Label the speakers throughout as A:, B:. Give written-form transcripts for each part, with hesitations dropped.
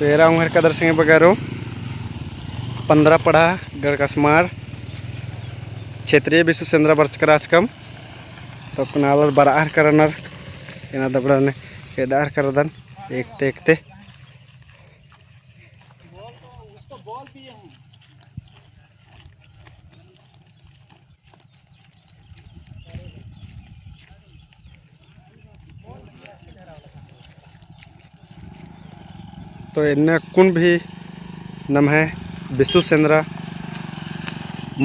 A: पेरा उंगर कदर संगे बगारो 15 पढ़ा गड़कस्मार क्षेत्रीय विश्व सेंद्रा बर्चकराजकम तो कुनाल बरार करनर इना दबड़ने केदार करदन एकते एकते तो इन्हें कुन भी नम है विश्व सेंद्रा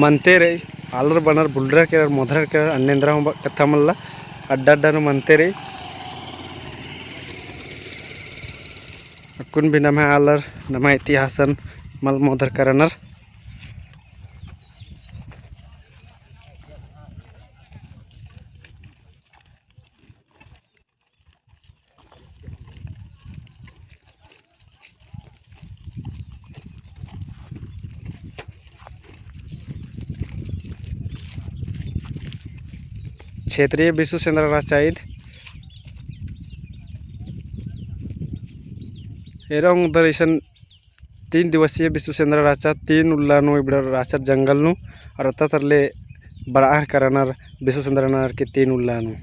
A: मनते रही आलर बनर बुल्डर के मोधर के अन्नेंद्रा कथा मल्ला अड्डा अड्डा मनते रही कुन भी नम है आलर नम इतिहासन मल मोधर करनर क्षेत्रीय विश्व सेंद्रा राचाइद एरंग उधर ऐसा 3 दिवसीय विश्व सेंद्रा राचा 3 उल्लानु इबड़ राचा जंगल नु और अता तरले बरार करनर विश्व सेंद्रा नर के 3 उल्लानु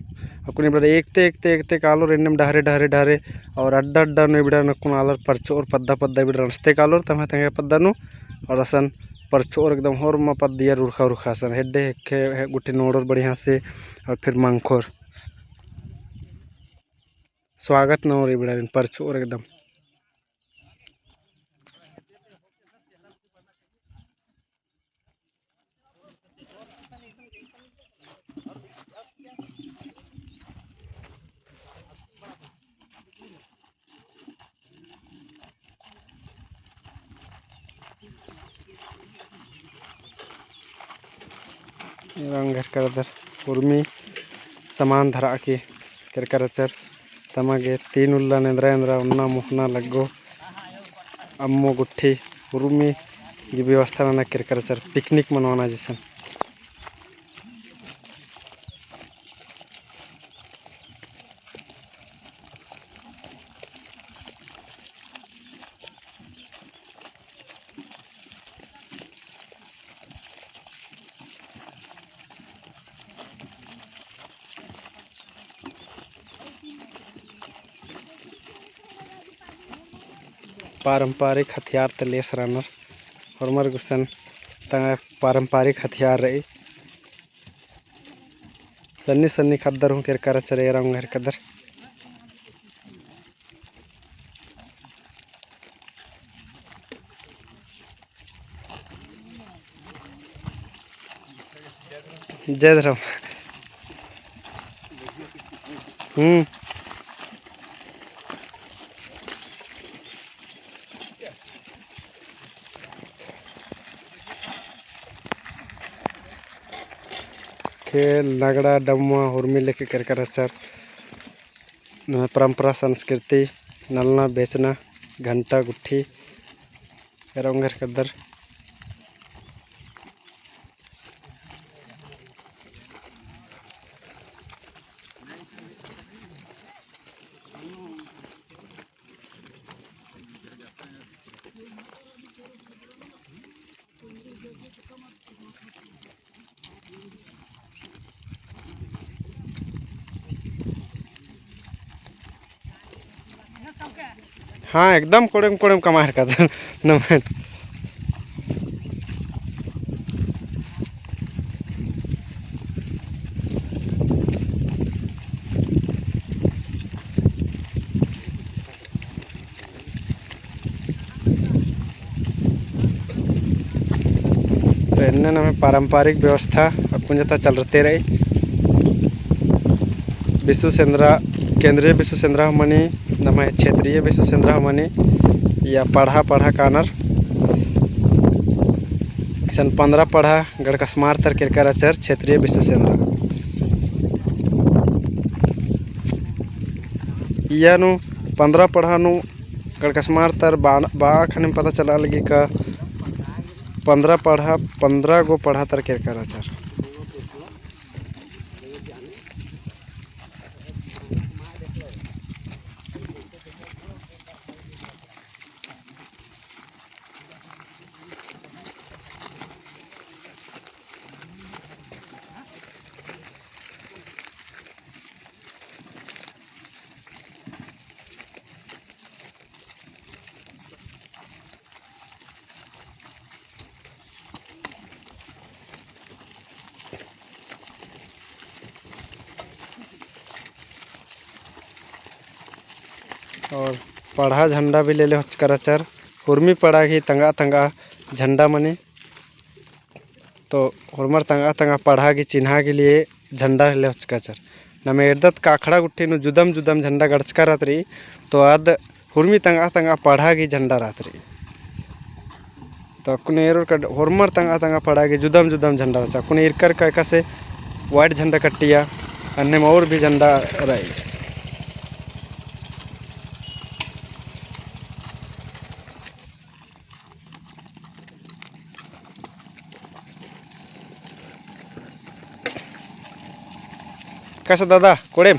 A: अकुन इबड़ एकते एकते एकते कालोर एन्नम डहरे डहरे डहरे और अड्डा अड्डा नु इबड़ नकुन आलर परचोर पद्दा पद्दा इबड़ रस्ते कालोर तमे तंगे पद्दा नु और असन परचोर एकदम होर म पद्दिया रुखा रुखा सन हेड्डे हेखे गुट्टी नोडर बढ़िया से और फिर मांखोर स्वागत नोर इबड़ परचोर एकदम रंगर करदर उर्मी समान धरा के करकरचर तमागे 3 उल्ला नेंद्रा नेंद्रा उन्ना मुखना लगो अम्मो गुट्ठी उर्मी की व्यवस्था ना करकरचर पिकनिक मनवाना जैसा पारंपरिक हथियार तलेस रनर और मरगुसन तंग पारंपरिक हथियार रही सन्नी सन्नी खद्दर हूँ कर चरे रंग घर कदर जय धर्म खेल लगड़ा डम्मा हुर्मी लेके कर अचर परंपरा संस्कृति नलना बेचना घंटा गुट्ठी रंगर कदर हाँ एकदम कोड़ेम कोड़ेम कमार का नमन तो इन्हें हमें पारंपरिक व्यवस्था अकुंजता चल रहे रही विश्व सेंद्रा केंद्रीय विश्व सेंद्रा मनी नम क्षेत्रीय विश्व सेंद्रा मनी या पढ़ा पढ़ा कानर सन 15 पढ़ा गड़कस्मार तर किरकर अचर क्षेत्रीय विश्व सेंद्रा यानु 15 पढ़ा नु गड़कस्मार तर बा खने पता चला लगी का 15 गो पढ़ा तर किरकर अचर और पढ़ा झंडा भी ले ले कराचर हुर्मी पड़ा ही तंगा तंगा झंडा मने तो हुरमर तंगा तंगा पढ़ा की चिन्हा के लिए झंडा ले कराचर नमे एर्दत काखड़ा गुट्ठी नु जुदम जुदम झंडा गड़चका रात्रि तो अद हुर्मी तंगा तंगा पढ़ा की झंडा रात्रि तो कुने एरोर का हुरमर तंगा तंगा पढ़ा की जुदम जुदम झंडा रचा कुने इरकर का कैसे वाइट झंडा कट्टिया अन्य में और भी झंडा रही कैसे दादा कोड़े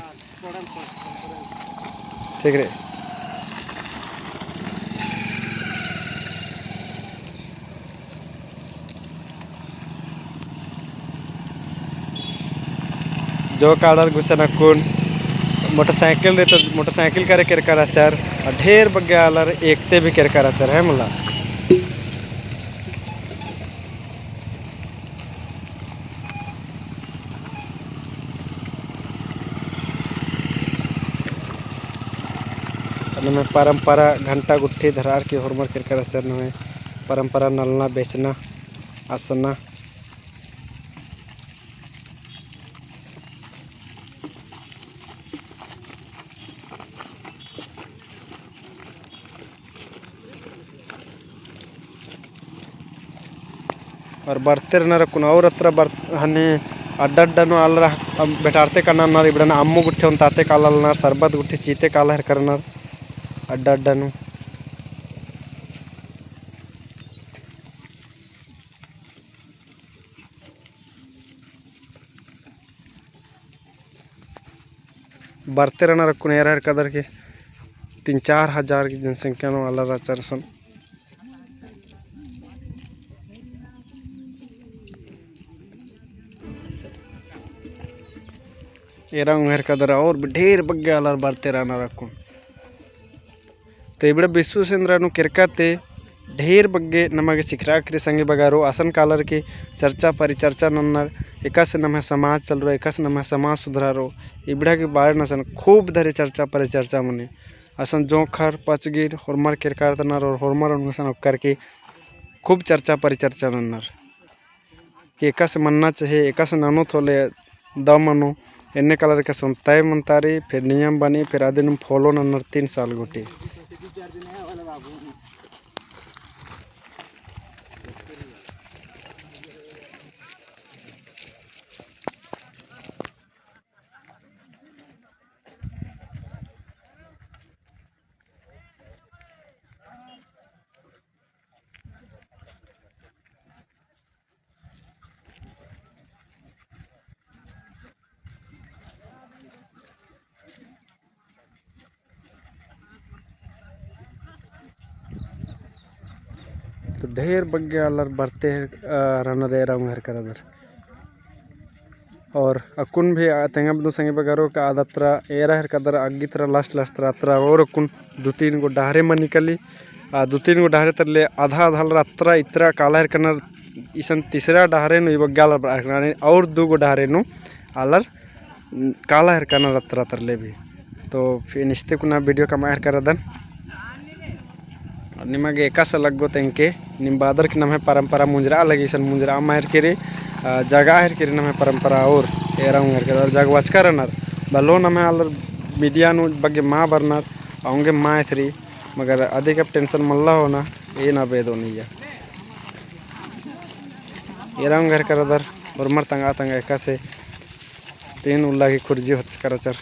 A: ठीक रे जो काड़र घुसन कुन मोटरसाइकिल रे तो मोटरसाइकिल करे केर कराचार ढेर बग्गे आलर एकते भी केर कराचार है मला में परंपरा घंटा गुट्ठी धरार की होरमर केर कराचार में परंपरा नलना बेचना आसना और बर्ते रहना कुन और अत्र हने अड्डनु आलर बेटारते कन्ना इबड़ना अम्मू गुट्ठे उन ताते कालना सरबत गुट्ठी चीते काला हर करना अड्डनु बर्ते रहना कुन हर कदर के 3-4 हजार की जनसंख्या नो आलर आचरसन एरा उंगर कदर और ढेर बग्गे आलर बर्ते रहना रखूं तो इबड़े विश्व सेंद्र किरकते ढेर बग्गे नಮಗೆ शिखराक्री संगे बगारो आसन कालर की चर्चा परिचर्चा नन्नर एकस नमे समाज चल रो एकस नमे समाज सुधारो इबड़ा के बारे नसन खूब धरे चर्चा परिचर्चा मने असन जोखर पचगिर होरमर किरकार तनर और होरमर अनुसन करके खूब चर्चा परिचर्चा नन्नर कि एकस मन्ना चाहिए एकस नानो थोले दमनो एन्ने कलर के संतय मनतारी फिर नियम बनी फिर आदिन फॉलो नन्नर 3 साल गोटी तो ढेर बग्गे आलर बरते रनर एरा घर करदर और अकुन भी तेंगा बदु संगे बगारो का आदत्रा एरा हर कदर अग्गितरा लास्ट अत्रा और अकुन 2-3 गो डाहरे में निकली 2-3 गो डाहरे तरले आधा आधा अत्रा इतरा काला हर कनर इसन तीसरा डाहरे नु बग्गाल और 2 गो डाहरे नु आलर काला हर कनर अत्रा तरले भी तो फिर निस्ते कुना वीडियो का माहर करदन निಮಗೆ एकास लगो तेंके निम बादर की नमे परंपरा मुंजरा लगी सन मुंजरा मार के जगह हर के नमे परंपरा और एरा उंगर के जग वचकरनर बलो नमे आलर मीडिया नु बगे मा बरनर आउंगे मा थरी मगर अधिक टेंशन मल्ला होना ये ना बेदो नहीं एरा उंगर करदर और मर तंगा तंगा एकासे 3 उल्ला की खुर्जी होच करचर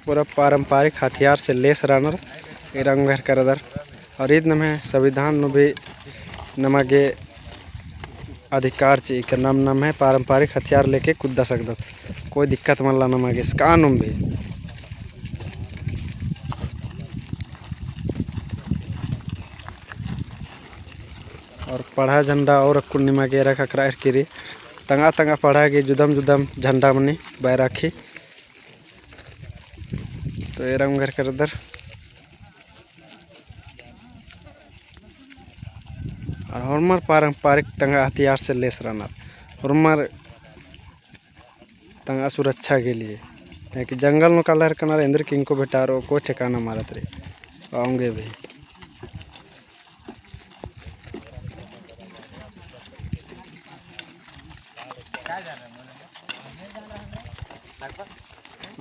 A: पूरा पारंपरिक हथियार से लेस रनर रंग करदर और ईद नमे संविधान नु भी नमगे अधिकार चाहिए कि नम है पारंपरिक हथियार लेके कूद सकदत कोई दिक्कत मल्ला नमगे कानून भी और पढ़ा झंडा और कुर्णिमा के रखा करार किरी तंगा तंगा पढ़ा के जुदम जुदम झंडा मनी बाय राखी तो एरम घर कर दर और हरमर पारंपरिक तंगा हथियार से लेस रहना हरमर तंगा सुरक्षा के लिए कि जंगल में कलर कनार इंद्र किंग को बेटारो कोई ठिकाना मारत रे आऊँगे भी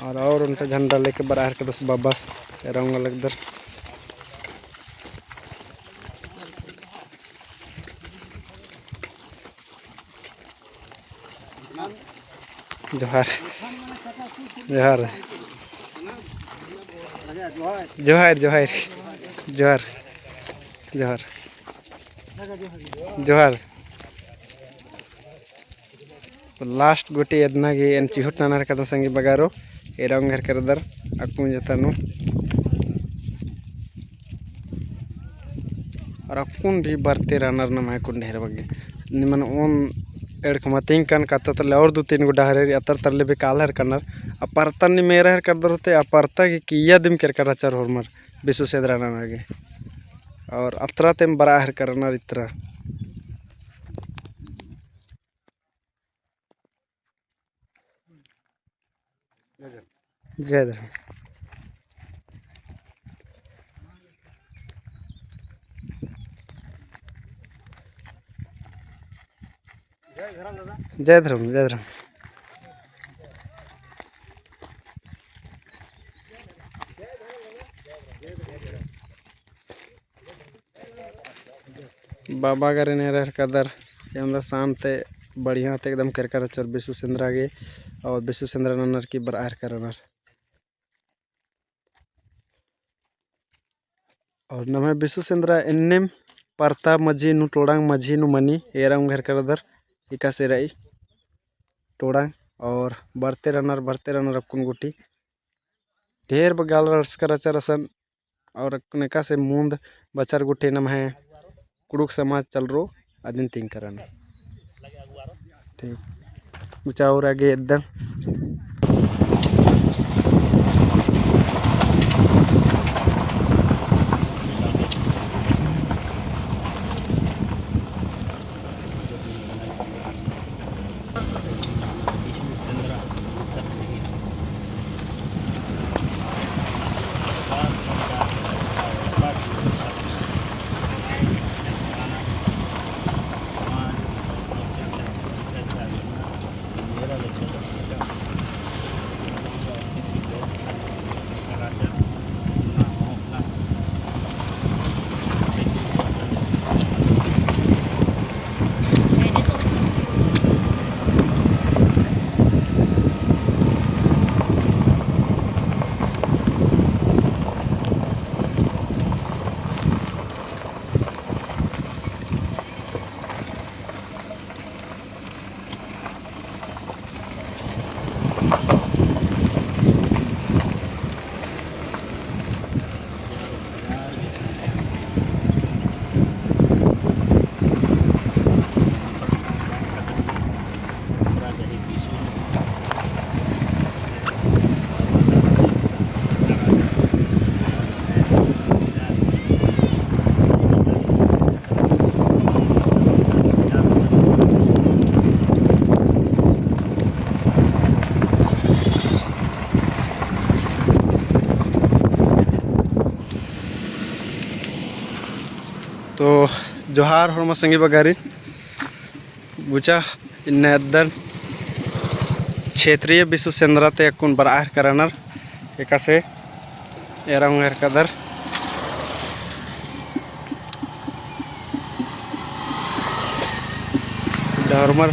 A: और उनका झंडा लेके बराबर के 10 बस रहूँगा लगदर जोहार जोहार जोहार जोहार जोहार जोहार जोहार लास्ट गोटी एदना गे एन चिहुट नानार कदा संगी बगारो एरंग घर करदर अकुन जतानु और अकुन भी बरते रहनर नमाय कुन ढेर बगे निमन ओन एड़कमा तिंग कन कत तले और 2-3 गो डहरे अतर तरले भी कालहर कनर अपरतन नि मेरहर करदर होते अपरता के किया दिम कर कर चर होरमर बिसु सेदरा नागे और अतरा तेम बराहर करनर इतरा जय धर्म जय धर्म जय धर्म बाबा करे ने रह कदर हम शांत बढ़िया ते एकदम कर कर चल बिसु सेंद्रा गे और बिसु सेंद्रा ननर की बराहर करनर और नमे बिसु सेंद्रा एन्नेम परता मजी नु टोड़ांग मजी नु मनी एरम घर करदर इका से रही टोड़ांग और बरते रनर अकुन गुटी ढेर बगाल रस कर चरसन और नेका से मूंद बचर गुटी नम है कुड़ुक समाज चल रो अदिन तिंग करन ठीक उचाउर आगे एकदम तो जोहार हरमा संगी बगारी बुचा इन्नदर क्षेत्रीय बिसु सेंद्रा ते अकुन बराहर करनर एका से एरंग घर कदर धर्मर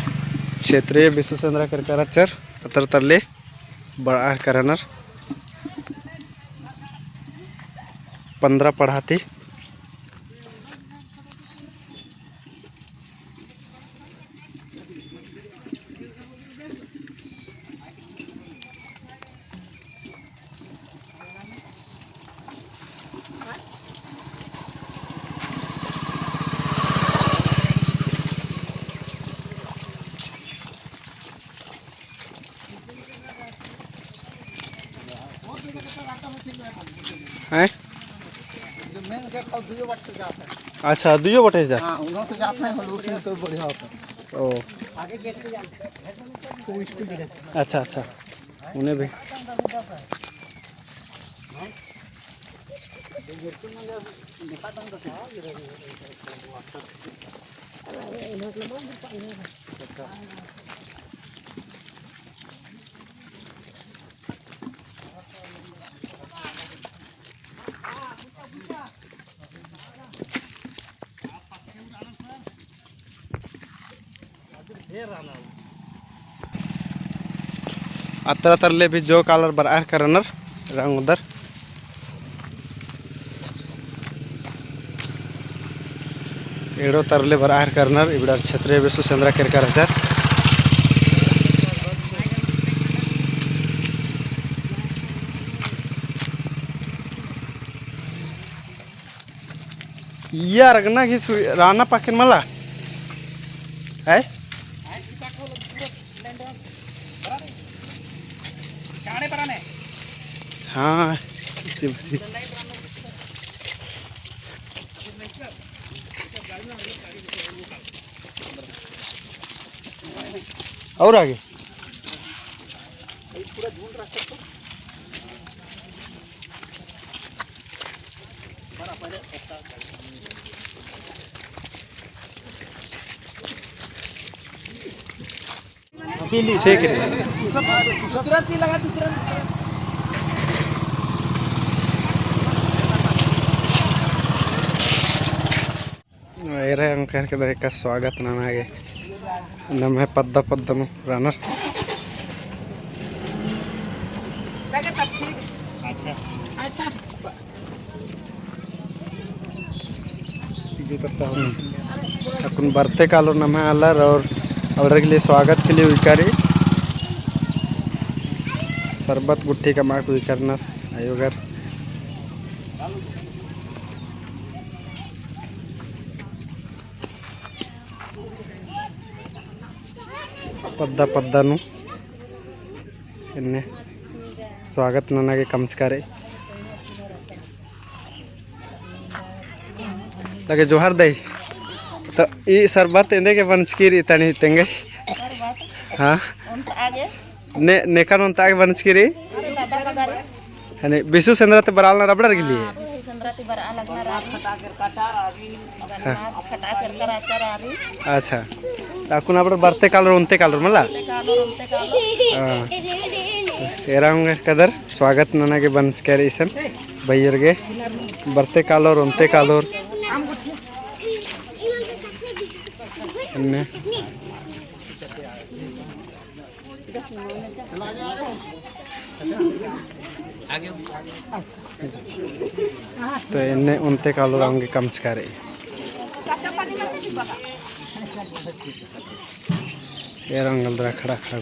A: क्षेत्रीय बिसु सेंद्रा कर करचर अतर तरले बराहर करनर 15 पढ़ाती हैं? अच्छा दुइयो बटे जा ओ अच्छा अच्छा उन्हें भी अतर तरले भी जो कलर बरार करनर रंग उधर एड़ो तरले बरार करनर इबड़ा छत्रे बेसु चंद्रा केरकर हजार iya ragna ki rana pakin malah eh हाँ और आगे ठीक है ऐरे अंकर के का स्वागत नानागे नमे पद्दा पद्दनु रनर अच्छा अकुन बरते कालो नमे अलर और के लिए स्वागत के लिए विकारी शरबत गुट्ठी का माक विकरनर आयोगर पद्दा पद्दानु इन्ने स्वागत ननागे कमस्कारे लगे जोहर दई तो ई शरबत इंदे के बनस्कीरी तनी तेंगे हाँ ने नेका नोन ताक बनस्कीरी हने बिसु सेंद्राते बरालना रबड़र गिली अच्छा ताकुन आपण बरते कालर उनते कालर मला एरांग कदर स्वागत नना के बनस्कारी सन भैयर के बरते कालर उनते कालर तो इन्हें उनते कालो आंगे कमस्कारे ये रंगल खड़ा खड़ा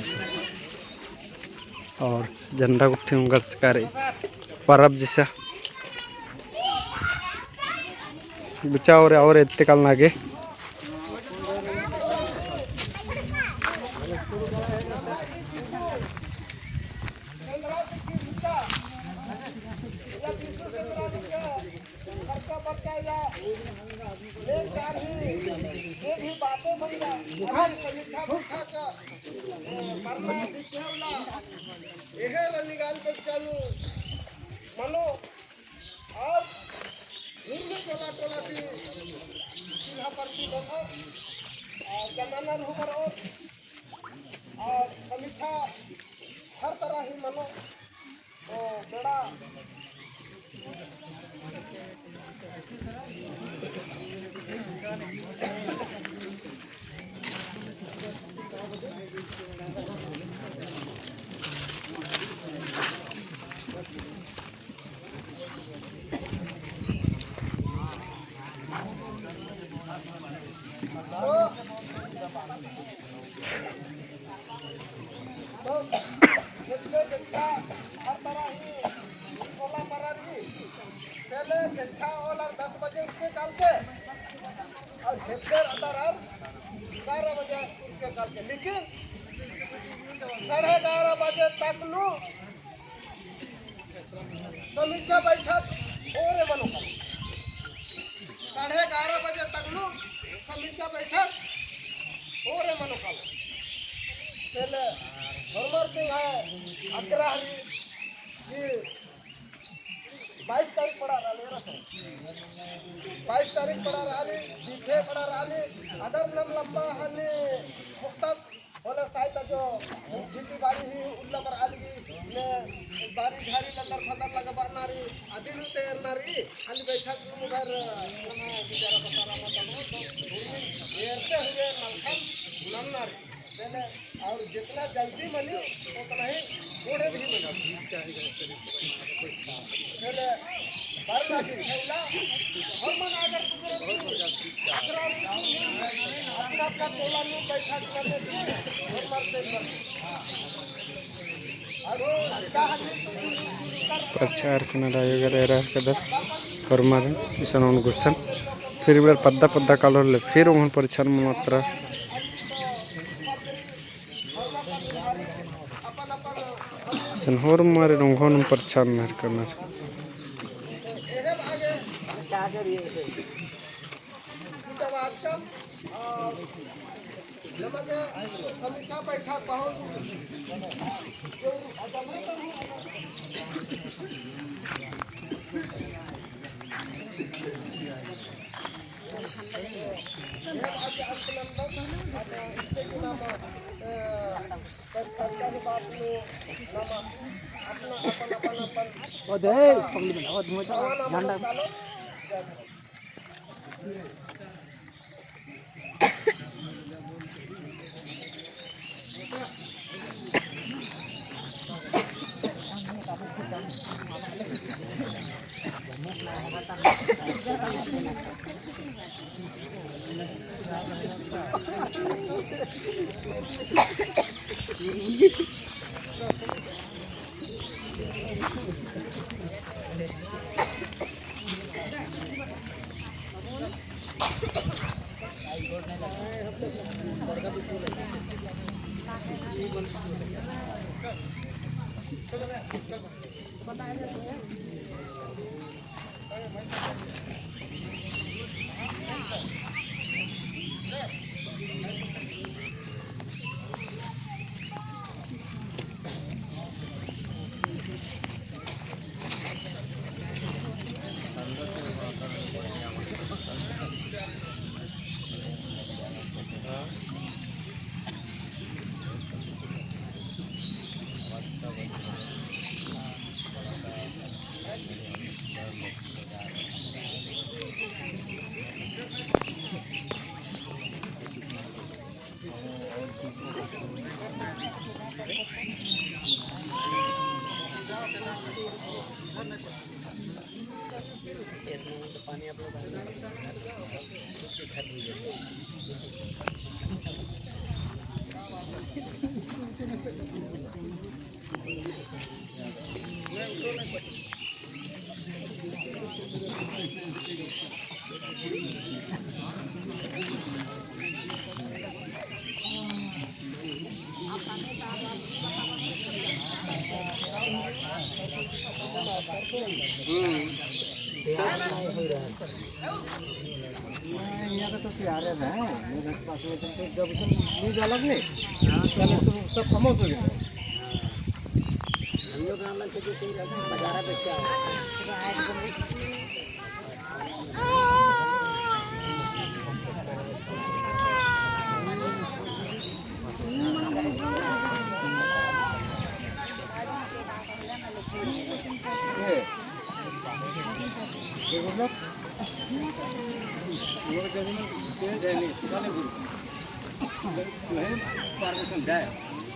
A: और झंडा गुट्ठी उंगलचकारे परब जैसा बचाओ रे और इतने काल नागे और समीक्षा हर तरह ही मनो तो बड़ा लेकिन 11:30 बजे तक
B: समीक्षा बैठक और मनोकाल 11:30 बजे तक लो समीक्षा बैठक और मनोकाल पहले हरमर सिंह है अग्रहरी जी 22 तारीख पड़ा रहा 22 तारीख पड़ा रहा जीठे पड़ा रहा अदर नम लंबा हने मुक्तक बोले साइड जो जीती बारी ही उल्ला पर आलगी ने बारी झारी लंदर फंदर लगा बारनारी अदिलु तेरनारी अली बैठक मुगर बिचारा बसारा मत नो तो ऐसे हुए नलखन नन्नारी पहले और जितना जल्दी मनी उतना ही थोड़े भी मना पहले बारना भी खेला हम मन अगर अपना अपना टोला में बैठक करने और मरते
A: प्रचार कनाडा योगरा कदर फॉर्मर इसन उन गुसन फिर इबड़ पद्दा पद्दा कलर ले फिर उन परिचार मात्रा सन होर मारे रंगोन परिचार नर कनर
B: समीक्षा बैठक बहुत जब न्यूज अलग नहीं तो सब खामोश हो गया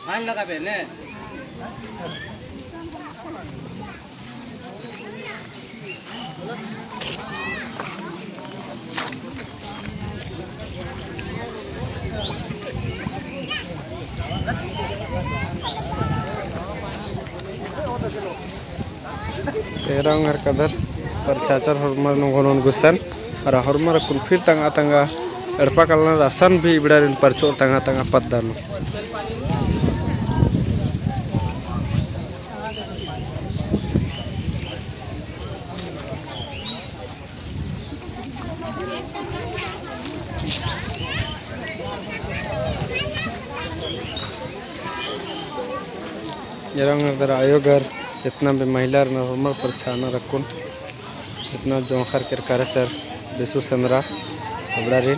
B: फाइन लगा पे ने
A: Erang kadar percacar hormar nonggonon gusan ara hormar kun fir tanga tanga erpa kalna rasan bi ibdarin parco tanga tanga paddan यरंगर आयोगर इतना भी महिला नॉर्मल पर छाना रखुन इतना जोखर कर करचर बिसु चंद्रा अबड़ा रे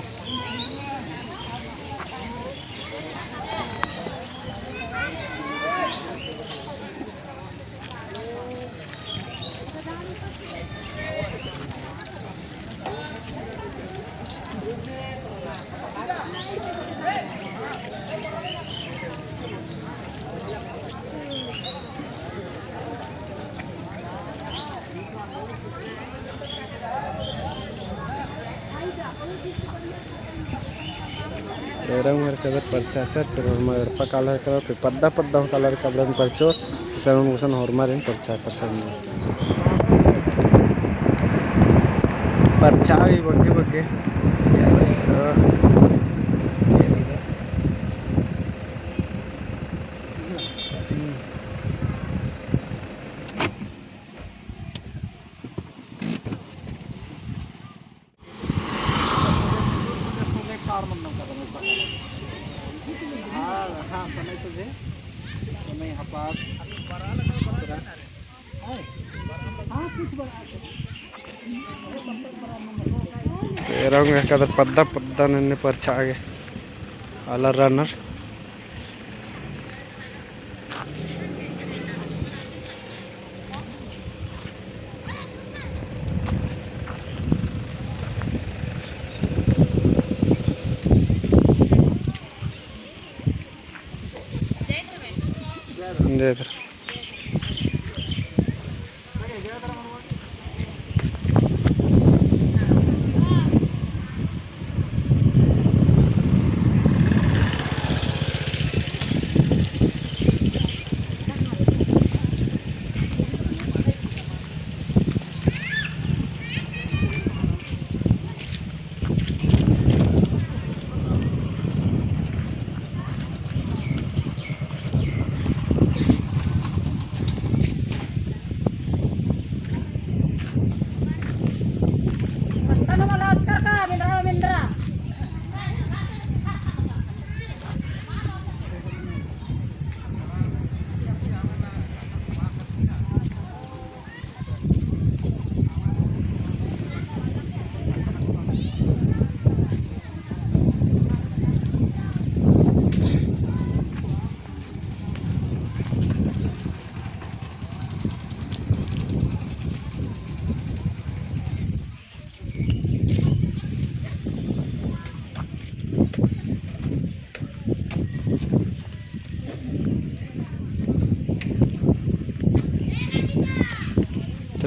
A: रंग कलर परचातर फिर हरपा कलर कलर फिर पद्दा पद्दा कलर कबरन परचो सरून गुसन हरमारिन परचातर सन परचाई बग्गे बग्गे रंग कदर पद्दा पद्दा नन्ने परचा आगे अलर रनर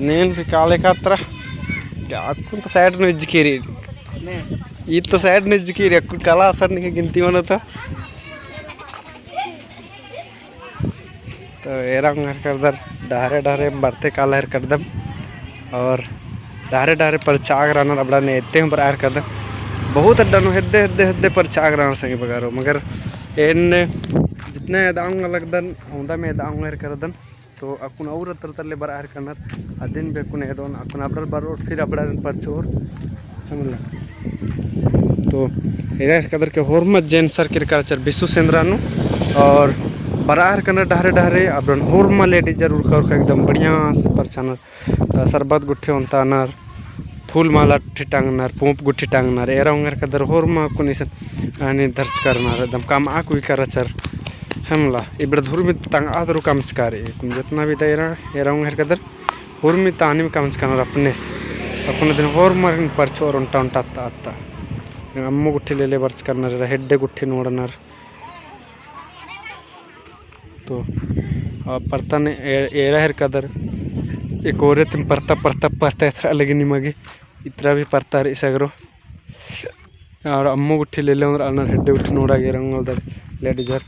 A: నేను కాలేకత్ర అక్కుంత సైడ్ నిజ్జికిరి ఈత సైడ్ నిజ్జికిరి అక్కు కళా सर नहीं गिनती मनो तो एरा कर दर डहरे डहरे बरते काला हर कर दम और डहरे डहरे पर चाग राना अबड़ा ने एते पर आर कर दम बहुत अड्डा हेदे हेदे हेदे पर चाग राना संगे बगारो मगर इन जितने दाऊंगा लगदन औंदा में दाऊंगा कर दन तो अकुन और तरतले बर आर करना अदिन बेकुन एदोन अकुन अबड़र बारोट फिर अबड़र पर चोर हमला तो एरा कदर के होरमत जैन सर किरकाचर बिसु सेंद्रानु और बरार करना डहरे डहरे अबड़न होरमा लेडी जरूर कर एकदम बढ़िया से परछानर सरबत गुट्ठे उनतानर फूल माला टांगनार पोंप गुट्ठी टांगनार एरा उंगर कदर होरमा कुनिसन आणि दर्ज करनार एकदम काम आकु करचर हमला इबड़ धुर्मी तंग आदरू कमस्कार जितना भी दे एरा उंगर कदर हुर्मी तानी में कमस्कार अपने अपने दिन होरमा परचोर उंटा उंटा अत्ता अत्ता अम्म गुट्ठी ले बर्च करनार हेड्डे गुट्ठी नोडनार तो पर्तन एरा हर कदर एक और पर्ता पर्ता पर्ता इतना लगे निಮಗೆ इतना भी पर्ता सगरो और अम्मू गुट्ठी ले अन्न हेड्डे गुट्ठी नोड़ागे रंगल लेडीजर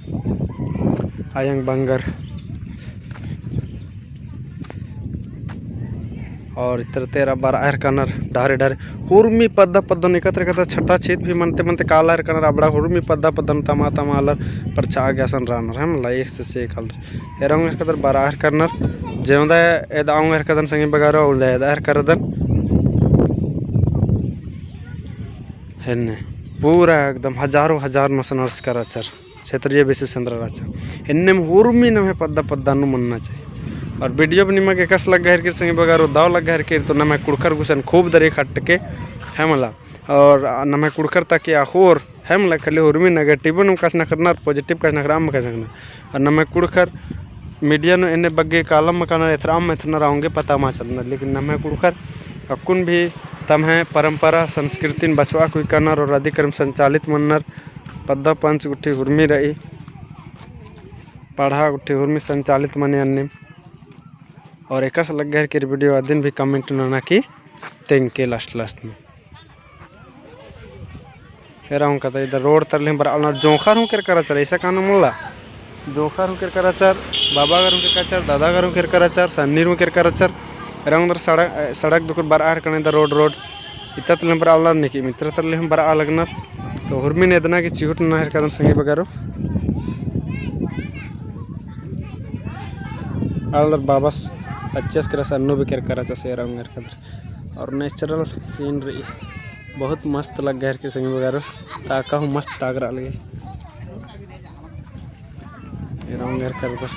A: आयंग बंगर और इतर तेरा बार आयर कनर डारे डारे हुर्मी पद्दा पद्दन एकत्र एकत्र छठा छेद भी मनते मनते कालार कनर अबड़ा हुर्मी पद्दा पद्दन तमा तमालर पर चाग आसन रानर हम ला एक से कलर एरंग कदर बार आयर करनर जेवदा एदांग आयर कदन संगे बगारो उल्दा एदार करदन हेने पूरा एकदम हजारों हजार मसनर्स कराचर क्षेत्रीय बिसु चंद्र राचा इन्ने में हुर्मी नमे पद्दा पद्दानु मनना चाहिए और वीडियो भी निमगे कस लग गहर के संगे बगारो दाव लग गहर के तो नमे कुड़कर घुसन खूब दरे खट के है मला और नमे कुड़कर ताकि आखोर है मला खाली हुर्मी नेगेटिव नु कस न करना पॉजिटिव कस न कराम कस न और नमे कुड़कर मीडिया नु इन्ने बग्गे कालम मकाना एतराम में थना राऊंगे पता मा चलना लेकिन नमे कुड़कर अकुन भी तम है परंपरा संस्कृति बचवा कोई करनर और अधिक्रम संचालित मनर पद्दा पंच गुट्ठी हुर्मी रही पढ़ा गुट्ठी हुर्मी संचालित मने अन्य और एक लग गया कि वीडियो दिन भी कमेंट ना कि तेंग के लास्ट में कह हूँ कहता इधर रोड तरले बरा जोखा हूँ कर चल ऐसा कान मुल्ला जोखा हूँ कर चर बाबा घर के चर दादा घर कर चर सन्नी रू कर चर रंग सड़क दुकर बरा कने रोड इतना तले बरा नहीं मित्र तरले हम बरा लगना तो हुर्मी ने इतना कि चिहुट ना कदम संगे बगारो अलर बाबा 25 कर सन्नू भी कर से रंग और नेचुरल सीनरी बहुत मस्त लग गया के संगे बगारो ताका हूँ मस्त तागरा लगे रंग कर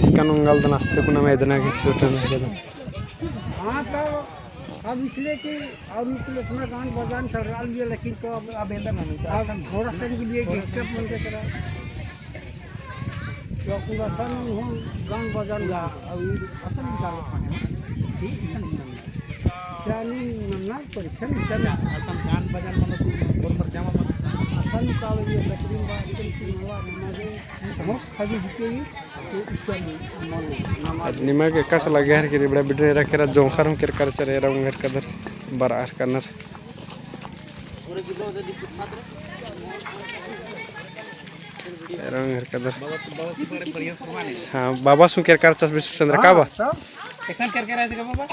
A: इसका नंगल तो नाश्ते को ना मैं इतना कि छोटा नहीं
B: हाँ तो अब इसलिए कि और इतना गान बजान चल रहा है लेकिन तो अब इंदा नहीं अब थोड़ा सा के लिए डिस्टर्ब मन के तरह तो पूरा सन हम गान बजान ला अभी असल निकाल ठीक है शानी ना परीक्षा निशान असल गान बजान मन बोल पर जामा मन असल निकाल ये लकड़ी बा एकदम सिंहवा नमाजे हम खाली हिते
A: निमा के कस लगे हर के बड़ा बिडरे रखे रा जोखर हम कर चरे रंग घर कदर बरार करनर रंग घर कदर हां बाबा सु कर चस विश्व चंद्र का बा
B: एक्शन करके रहे थे बाबा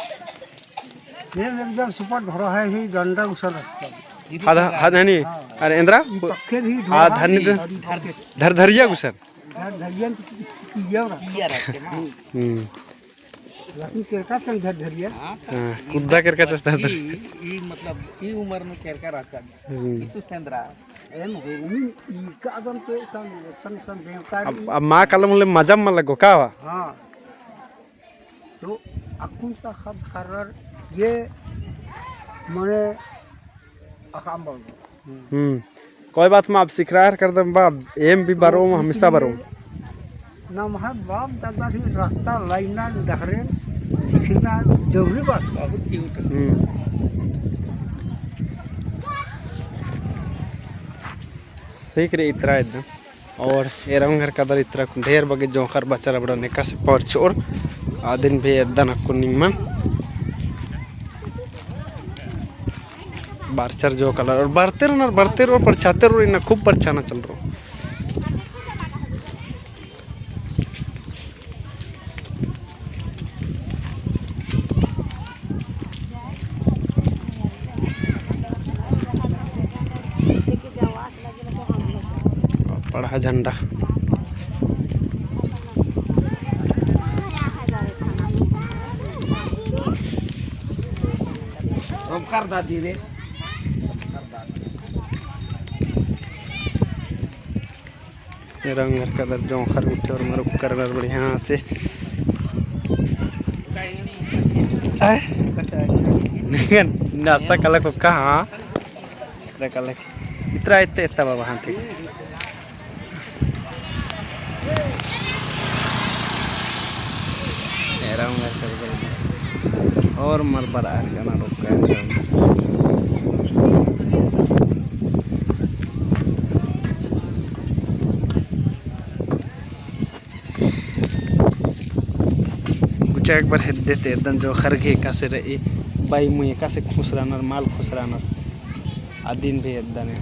B: ये एकदम सुपर धरो है ही डंडा उछल
A: आधा आधा नहीं अरे इंद्रा आ धनी धर धरिया गुसन
B: धरिया किया लेकिन केरका संग धरिया
A: हां कुद्दा केरका चस्ता
B: ई मतलब ई उम्र में केरका राचा विशु चंद्र एम होनी ई कादम तो सन देवता
A: अब मां कलम ले मजम म लगो का
B: हां तो अकुन सा खब खरर ये मने अकाम बोल
A: कोई बात में आप सीख रहा है कर दम बाप एम भी बारो हमेशा बारो
B: नाम है बाप दादा ही रास्ता लाइना डहरे सीखना जरूरी बात बहुत क्यूट
A: सीख रहे इतना एकदम और ये रंग घर कदर इतना ढेर बगे जोखर बच्चा बड़ा निका से परचोर आदिन भी एकदम अक्को निम्मन बारचर जो कलर और बढ़ते और परछाते रहो इन्हें खूब परछाना चल रहा पढ़ा झंडा
B: कर दादी रे
A: रंग कलर जोखर उठे और मरुक करनर बढ़िया से नाश्ता कल को कहाँ कल इतना इतना बाबा हाँ ठीक रंग और मर बड़ा गाना रोका एक बार हेद देते एकदम जो खरगे का से रही बाई मुझे का से खुश रहना माल खुश रहना आदिन भी एकदम है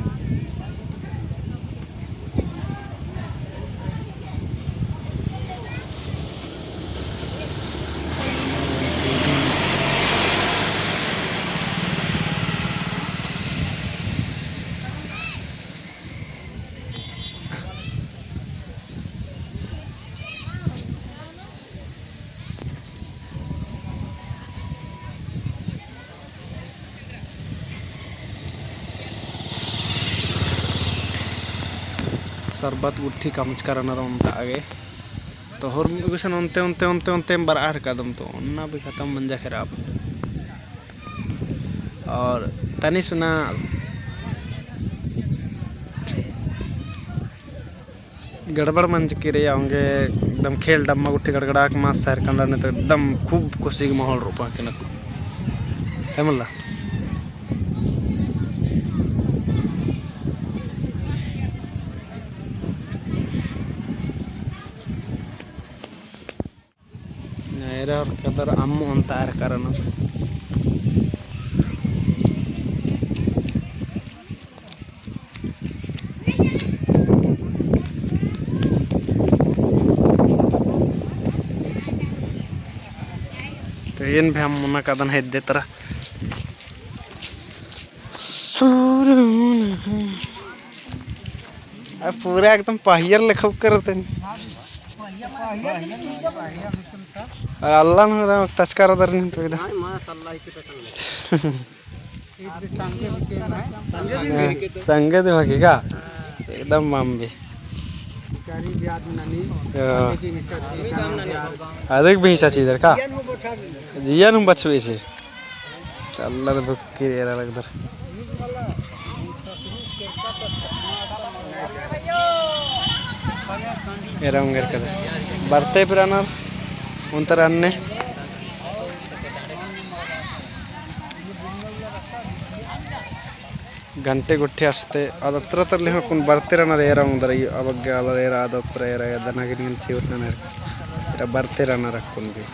A: शरबत गुट्ठी कामच करना आगे तो हर गुसन उनते उनते उनते उनते बरार कदम तो उन्ना भी ख़त्म मंजा खराब और तनी सुना गड़बड़ मंच के रहे होंगे एकदम खेल डम्मा गुट्ठी गड़गड़ा के मास सैर कंडा ने तो एकदम खूब खुशी के माहौल रूपा के नको है मल्ला और कदर अम्मू अंतार करना तो इन भी हम मुना कदन है दे तरह पूरा एकदम पहियर लेखा करते और अल्लाह ने तस्कर दर नहीं तो इधर संगे दे बाकी का एकदम मामबे अधिक भी हिस्सा इधर का जिया नु बचवे से अल्लाह ने भक्की रे लग दर एरंगर कर बरते पुराना उनतर अन्ने घंटे गुट्ठे असते अदत्र तरले कुन बरते रहना रे उंदर अब गाल रे अदत्र रे दनगिन चिवटना रे बरते रहना रखुन भी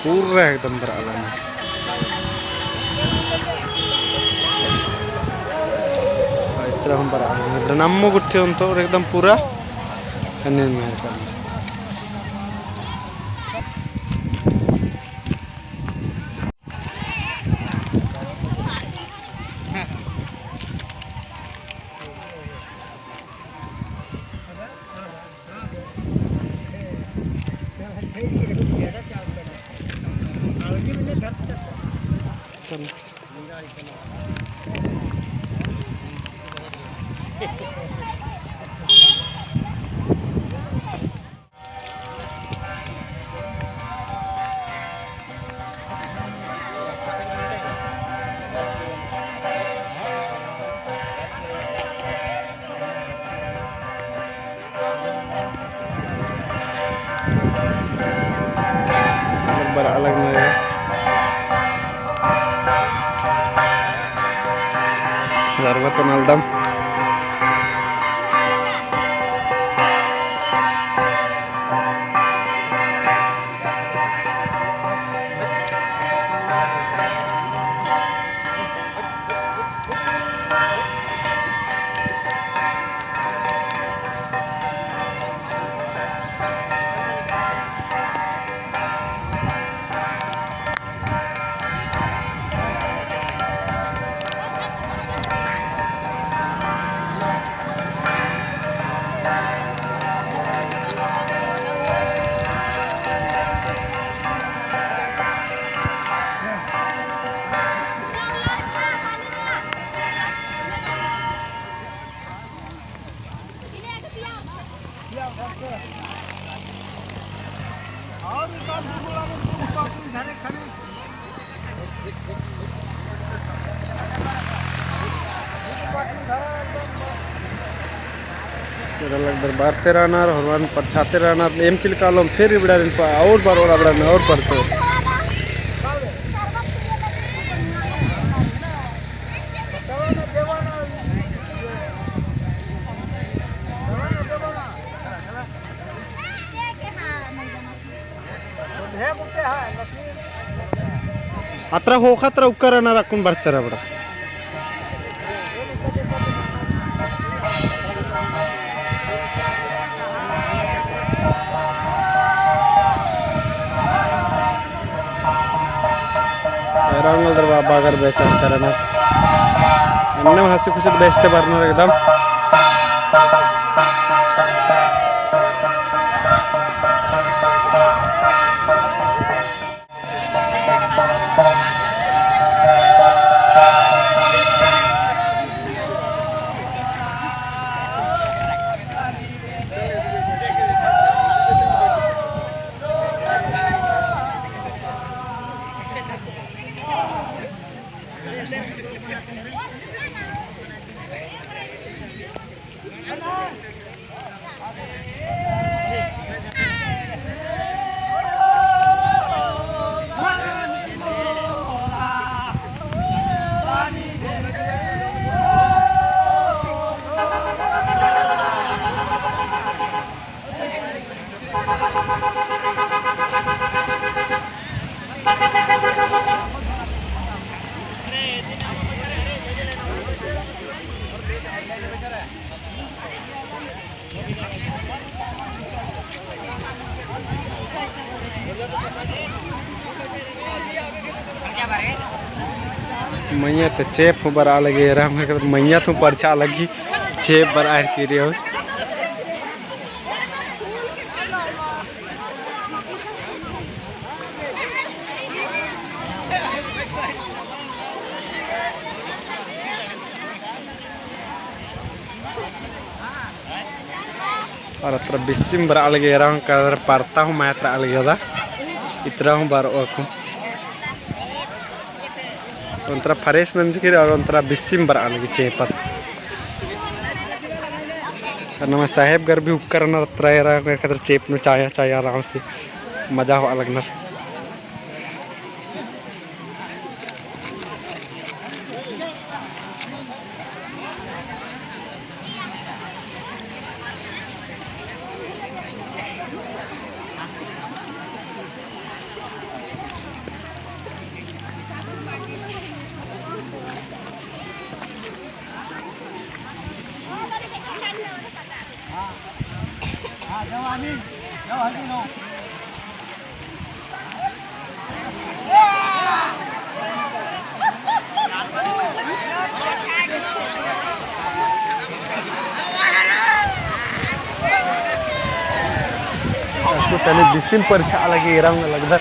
A: पूरा एकदम बराला हम बराबर नम्मू गुट्ठे उन तो एकदम पूरा अन्य में करना अलग नया शरबत नलदम दरबार ते रहना हरवान पछाते रहना एम चिलकालम फिर बड़ा दिन और बार और बड़ा में और पड़ते अत्र होखत्र उक्कर रखुन बर्चर बड़ा बागर बेचार करना अन्य हंसी खुशी बेचते बरना एकदम मैया तो चेप बरा लगे रहा मैया तो परछा लगी चेप बरा के रे हो और अत्र बिस्सिम बरा लगे रहा कर पड़ता हूँ मैं अत्र अलगे इतना हूँ बार को ಒಂಥರ ಫ್ರೆಶ್ ನಂಜಿಕಿರಿ और ಒಂಥರ ಬಿಸ್ಸಿಂ ಬರ ಅಲ್ಲಿಗೆ ಚೇಪತ್ ನಮ್ಮ ಸಾಹೇಬ್ಗರ್ भी उपकरण हत्र यार चेप में चाया चाया आराम से मजा हुआ लगना तो पहले बिस्सिम पर छा लगे रंग लगता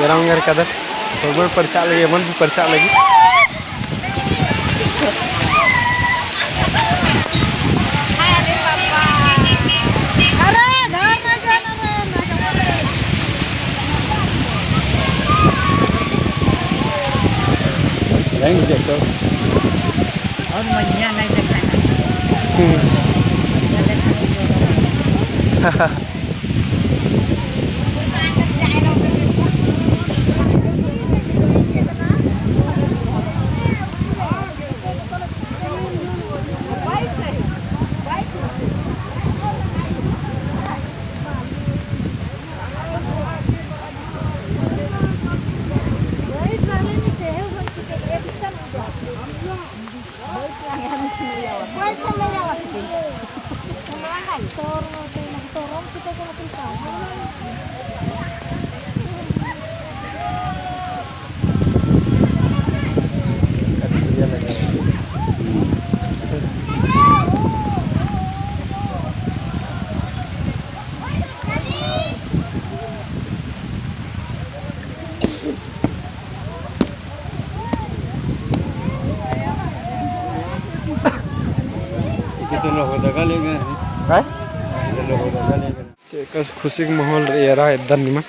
A: रंग कदर तो परचा लगी मन भी परचा लगी नहीं देखो
C: और मैया नहीं देखना कस खुशी का माहौल रहा एकदम निमन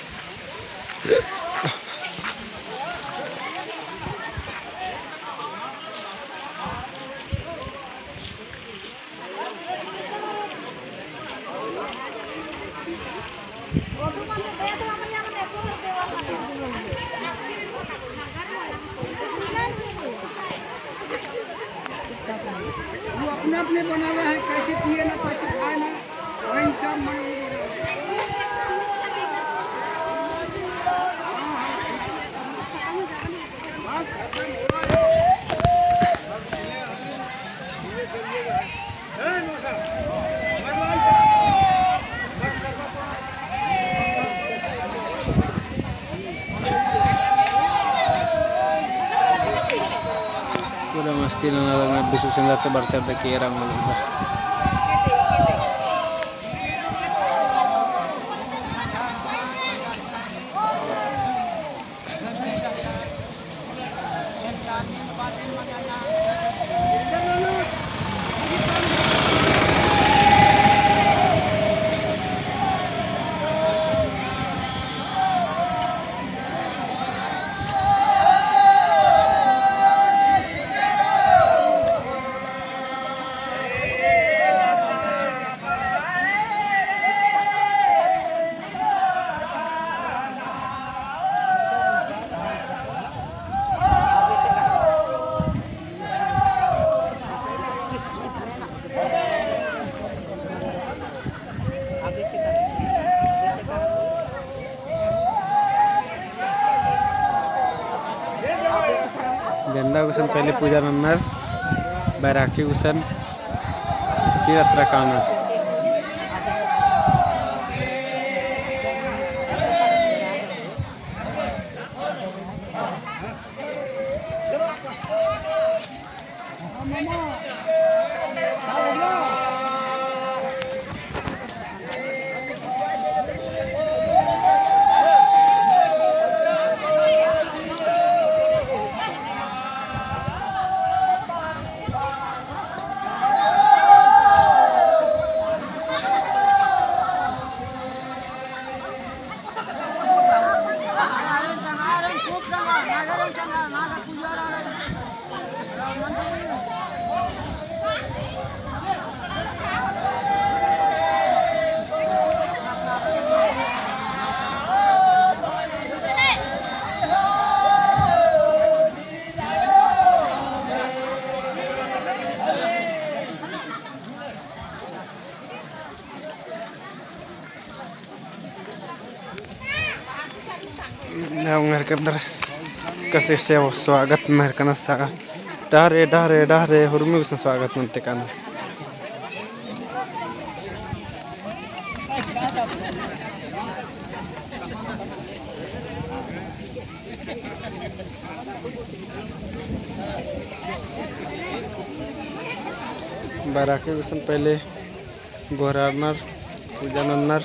B: अपने अपने बनावे हैं कैसे पिए ना कैसे खाए ना वही सब
A: पूरा मस्ती लगना विश्व सुंदर तो बढ़ चढ़ के रंग झंडा उसन पहले पूजा नन्नर बैराखी उसन फिर अत्र कानर उंगर के अंदर कसे से स्वागत महरकना सागा डहरे डहरे डहरे हुरमी उसन स्वागत मनते काना बैराखी उसन पहले गोहरानर पूजा नन्नर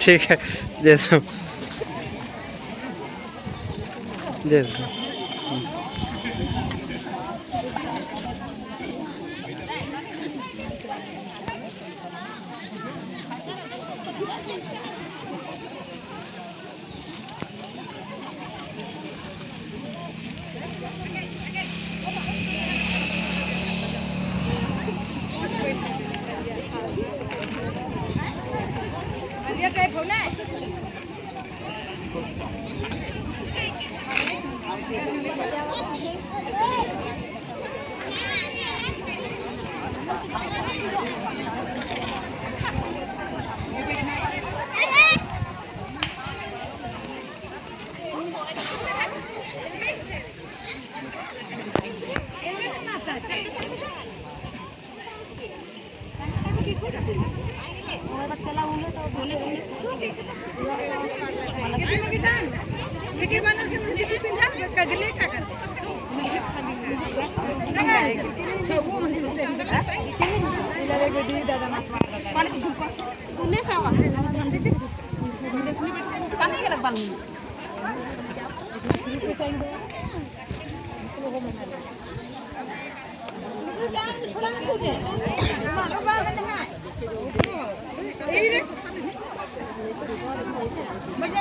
A: ठीक है जैसा जैसा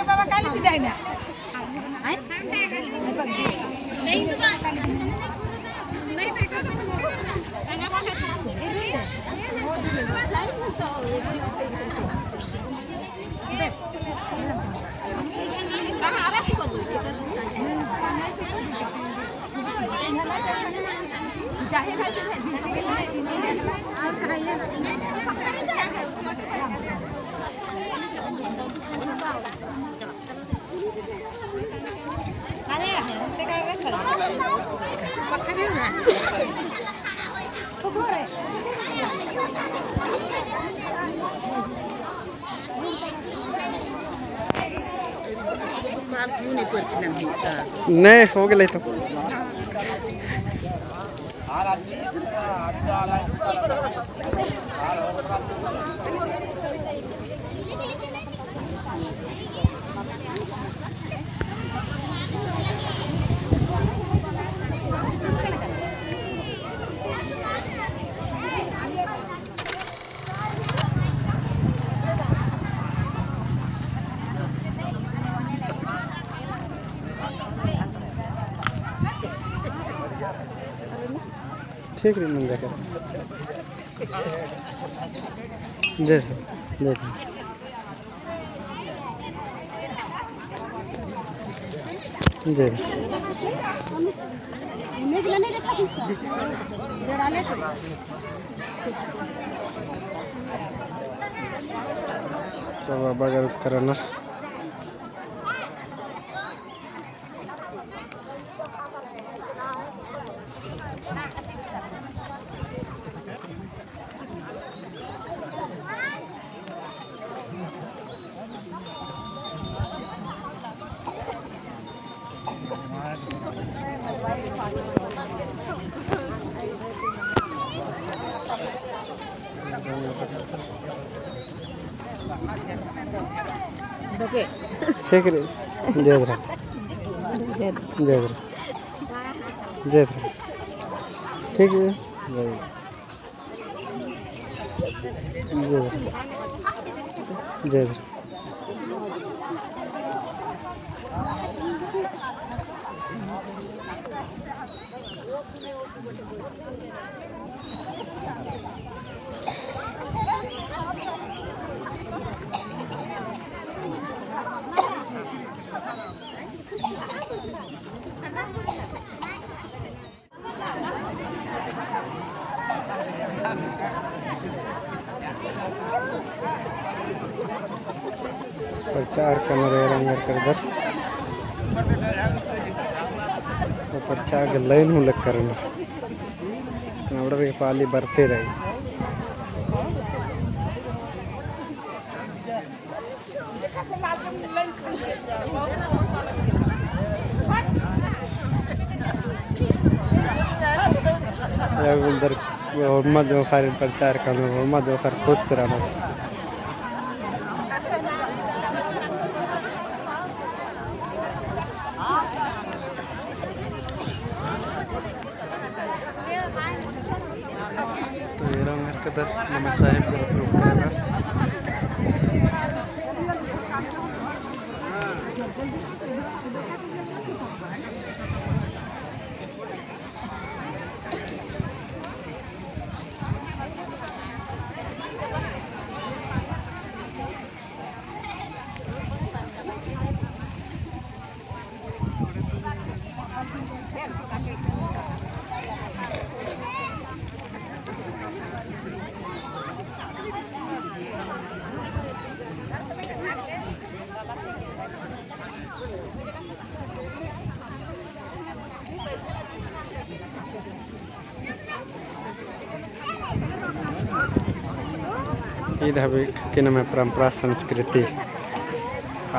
D: बाबा काली पिदाई ना
A: नहीं हो गए तो ठीक है मंगा कर जय जय जय तो बाबा का करना ठीक है जय धरा जय धरा जय धरा ठीक है जय धरा प्रचार करना अंगरकर प्रचार लाइन हूँ लग करना नवड़े पाली बरते रही उधर मोहम्मद वफार प्रचार करना मोहम्मद वफार खुश रहना nama saya berprogram ईद हबी के नाम है परंपरा संस्कृति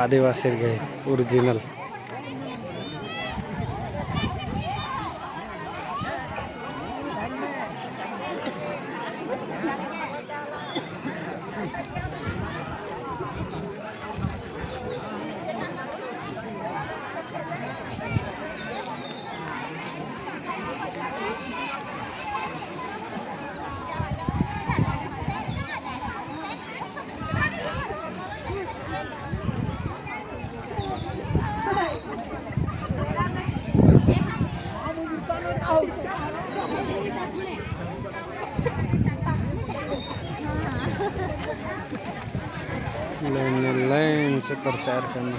A: आदिवासी गए ओरिजिनल लाइन से प्रचार करना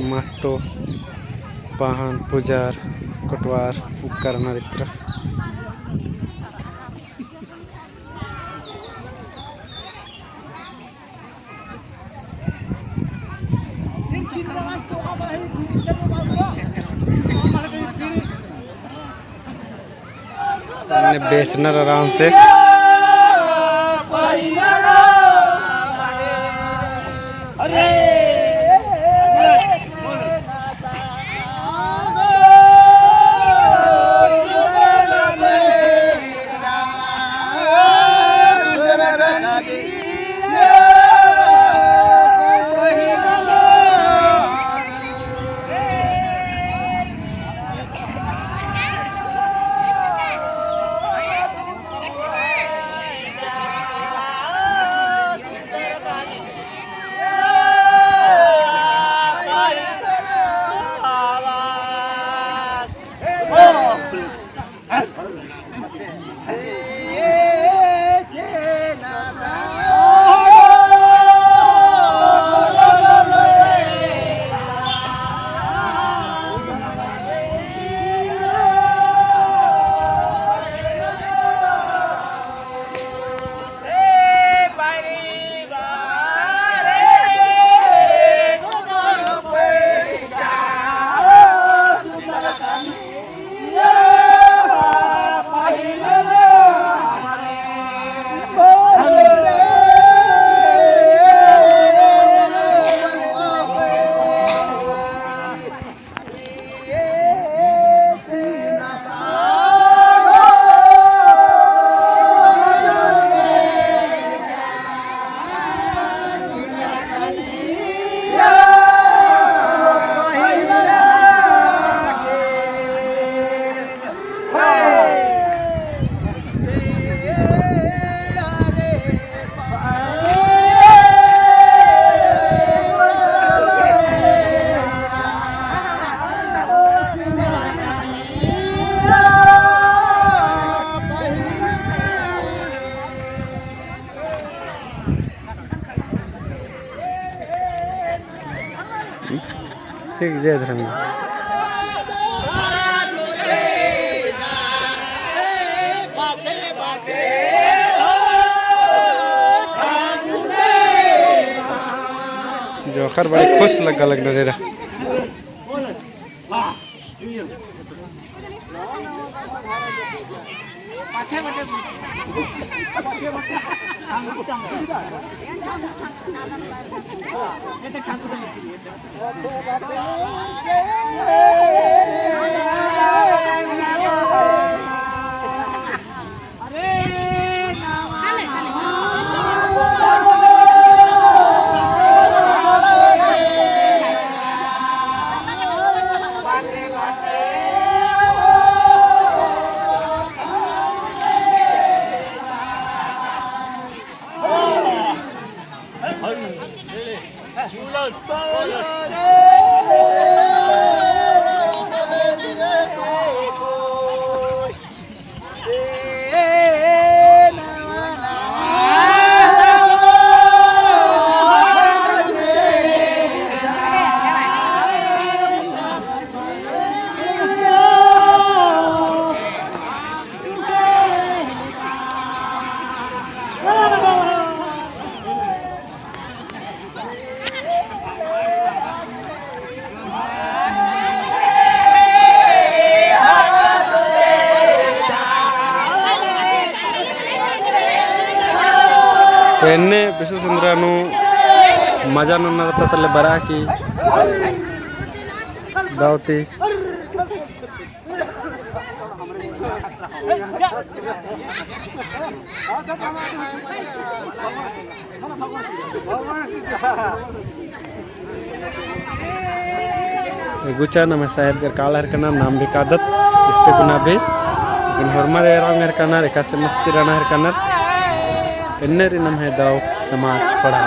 A: महतो पाहन पुजार कटवार उपकरण इत्र बेचना आराम से ठीक जय धर्म जोखर बड़ी खुश लगा लगना रे रहा ಎಣ್ಣೆ ಬಿಸುಸಂದ್ರನು ಮಜಾ ನನ್ನತ್ತಲ್ಲಿ ಬರಾಕಿ ದಾವತಿ गुचा नम साहेब घर काला हरकना नाम भी कादत इसके गुना भी लेकिन हरमारे रंग हरकना रेखा से मस्ती रहना हरकना इन्हें नम है दाव समाज पढ़ा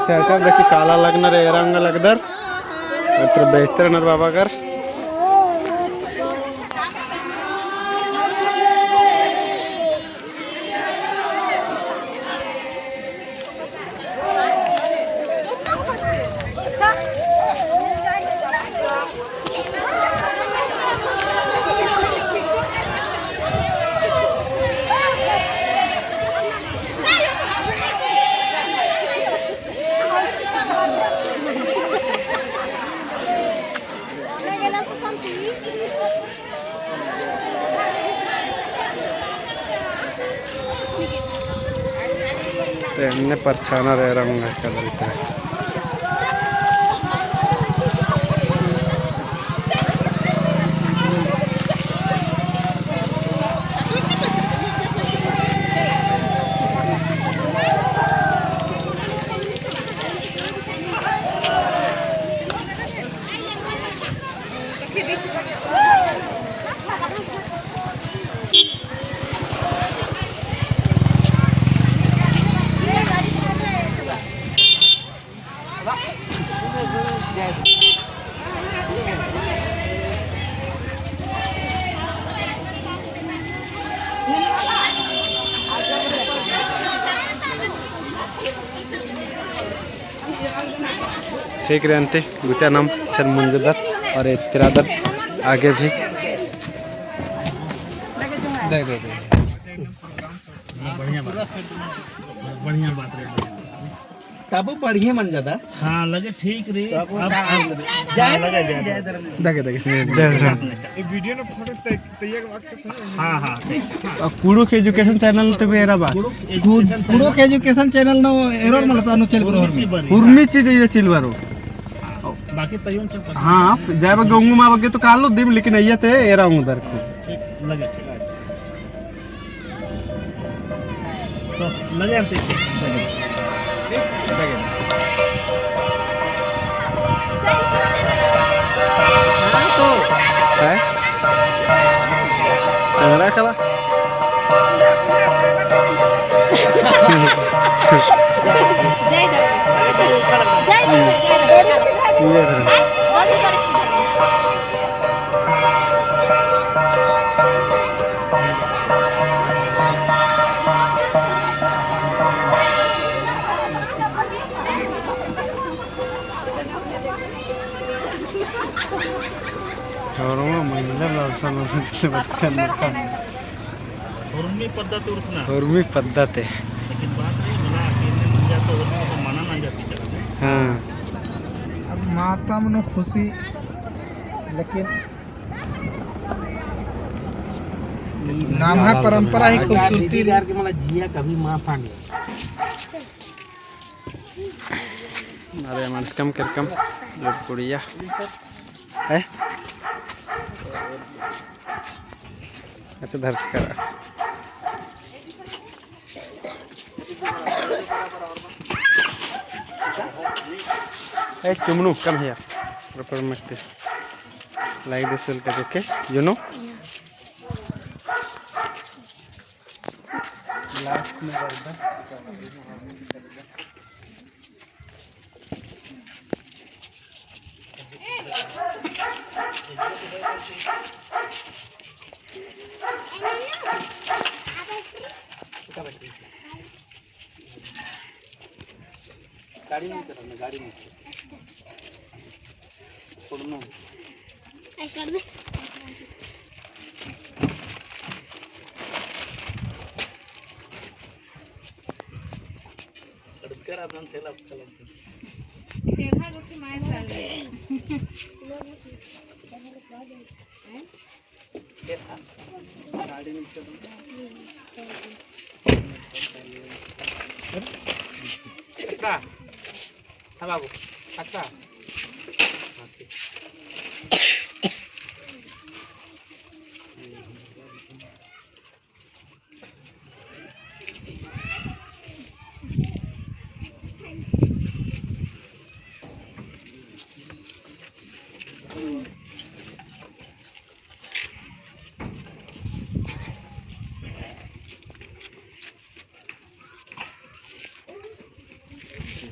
A: चर्चा देखी काला लगनर ए रंग लगदर अत्र बेहतर नर बाबा कर एने परछाना रह रंग कलर ठीक रहते गुचा नाम चल मुंजदर और तिरादर आगे भी दे दे दे
E: बढ़िया बात रे
B: काबू बढ़िया मन जाता
E: हाँ लगे ठीक रे अब
B: जय
A: देखे देखे जय राम
C: वीडियो ने फोटो तैयार बात के सही
E: हाँ हाँ
A: कुड़ू के एजुकेशन चैनल तो बेरा बात
B: कुड़ो के एजुकेशन चैनल नो एरर मला तानु चल बरो
A: उर्मी चीज ये चिलवारो
E: बाकी तयन चल
A: हाँ जाए गंगू माँ बगे तो कालो दिम लेकिन ये थे एरा उधर
E: लगे तो लगे हम
A: संग्रह कला उर्मी पद्धत उर्फना उर्मी पद्धत है
E: लेकिन बात नहीं मला अकेले मन जाता उर्मी को माना ना जाती चला
A: हाँ
B: अब माता मनो खुशी लेकिन नाम है परंपरा ही खूबसूरती यार के मला जिया कभी मां फांड
A: अरे मन कम कर कम लोग कुड़िया है अच्छा धर्च करा Hey, Chumnu, come here. Proper make this. Like this will get okay. You know? Last में करता. गाड़ी में चला ना गाड़ी में छोड़ना
F: कर दे
E: कर आपण सेला चला
D: तेरा गोटी मार चालले
A: गाड़ी में चला अच्छा हाँ बाबू अच्छा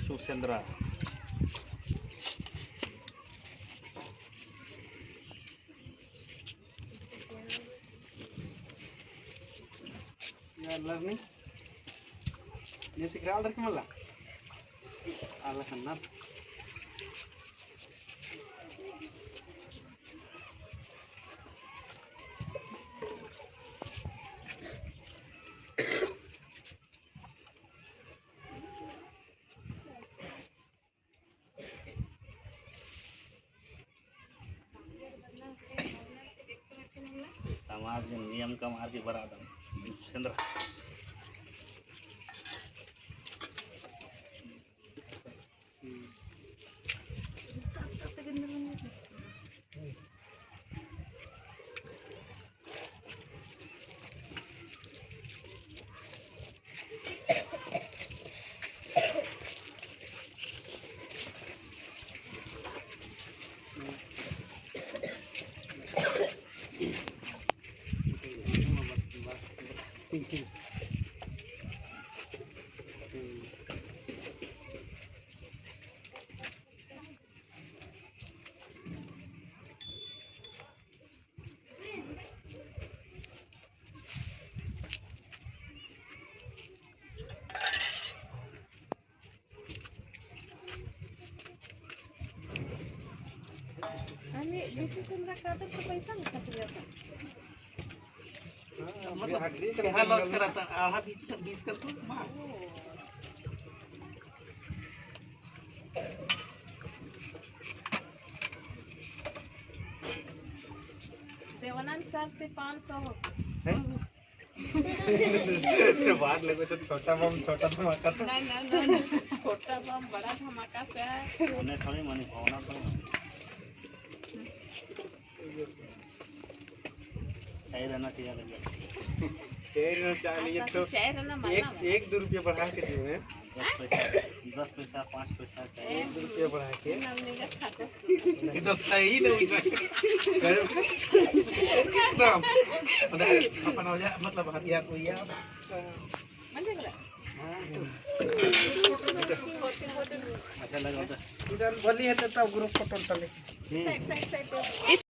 E: सुसेंद्रा
A: लर्निंग ये सीख रहा है मला आला खन्ना
E: समाज के नियम का मार के बड़ा था सुसेंद्रा
D: आणि डिसिजन का तर पैसा नाही खात्री आता
A: हाँ लॉस कराता आहा बीच कर तू
D: देवानंद सर ते 500
A: इसके बाद लगे तो छोटा धमाका तो
D: नहीं छोटा बम बड़ा धमाका से
E: उन्हें थोड़ी मनी भावना तो सही रहना चाहिए लगे
A: शेर चाहिए तो एक 2 रुपया बढ़ा के दिए
E: 10 पैसा 5 पैसा चाहिए
A: 1 रुपया बढ़ा के
D: हमने का खाता
A: एकदम सही नहीं अपन हो जाए मतलब हथिया कोई या
D: म्हणजे
E: अच्छा लगा
A: इधर भली है तो ग्रुप फोटो चले
D: साइड